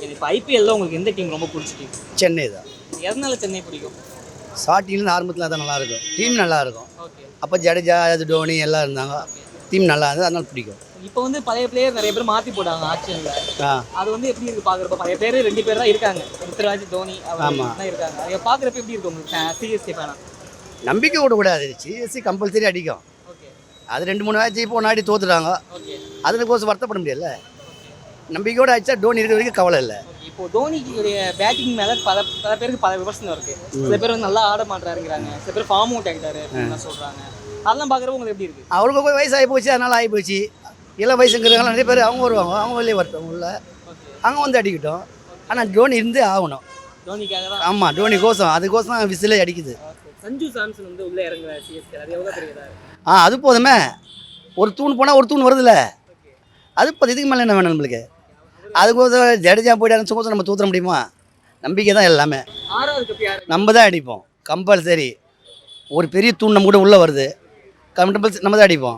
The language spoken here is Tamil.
ஓகே. இப்போ ஐபிஎல்ல உங்களுக்கு எந்த டீம் ரொம்ப பிடிச்சிருக்கு? சென்னை தான். எதனால சென்னை பிடிக்கும்? ஸ்டார்டிங்லேருந்து ஆரம்பத்தில் தான் நல்லாயிருக்கும், டீம் நல்லாயிருக்கும். ஓகே. அப்போ ஜடேஜா அது டோனி எல்லாம் இருந்தாங்க, டீம் நல்லா இருந்தது, அதனால பிடிக்கும். இப்போ வந்து பழைய பிளேயர் நிறைய பேர் மாற்றி போட்டாங்க ஆக்ஷன்ல. அது வந்து எப்படி இருக்கு பார்க்குறப்ப? பழைய பேர் 2 பேர் தான் இருக்காங்க, ருத்ராஜ் தோனி அவர் தான் இருக்காங்க. அதை பார்க்குறப்ப எப்படி இருக்கு உங்களுக்கு சிஎஸ்கே ஃபேனா? நம்பிக்கை விடக்கூடாது, சிஎஸ்சி கம்பல்சரி அடிக்கும். ஓகே. அது 2-3 மேட்ச் இப்போ நாடி தோத்துட்டாங்க, ஓகே. அதில் கோசம் வருத்தப்பட முடியல. நம்பிக்கையோடு அடிச்சா டோனி இருக்கிற வரைக்கும் கவலை இல்லை. இப்போ தோனிக்குடைய பேட்டிங் மேலே பல பேருக்கு பல விமர்சனம் இருக்கு. சில பேர் வந்து நல்லா ஆட மாட்டாருங்கிறாங்க, சில பேர் ஃபார்ம் அவுட் ஆகிட்டாரு அப்படின்னு சொல்கிறாங்க. அதெல்லாம் பார்க்குறப்ப உங்களுக்கு எப்படி இருக்குது? அவருக்கு போய் வயசு ஆகி போச்சு, அதனால் ஆகி போச்சு. இளம் வயசுங்கிறவங்க நிறைய பேர் அவங்க வருவாங்க, அவங்க வெளியே வரட்டும் உள்ள, அவங்க வந்து அடிக்கட்டும். ஆனால் டோனி இருந்தே ஆகணும். தோனிக்காக தான். ஆமாம், டோனி கோசம், அதுக்கோசம் தான் விசிலே அடிக்குது. சஞ்சு சாம்சன் வந்து உள்ளே இறங்குறாரு சிஎஸ்கே, அது எவ்வளோ தெரியுதா? அது போதுமே, ஒரு தூண் போனால் ஒரு தூண் வருதுல்ல, அது இப்போ இதுக்கு மேலே என்ன வேணும் நம்மளுக்கு? அதுக்கோசம் ஜடேஜா போயிட்டாருன்னு சொல்லி நம்ம தூத்துற முடியுமா? நம்பிக்கை தான் எல்லாமே. 6வது கப் யாரு? நம்ம தான் அடிப்போம் கம்பல்சரி. ஒரு பெரிய தூண் நம்ம கூட உள்ளே வருது, கம்பல்சரி நம்ம தான் அடிப்போம்.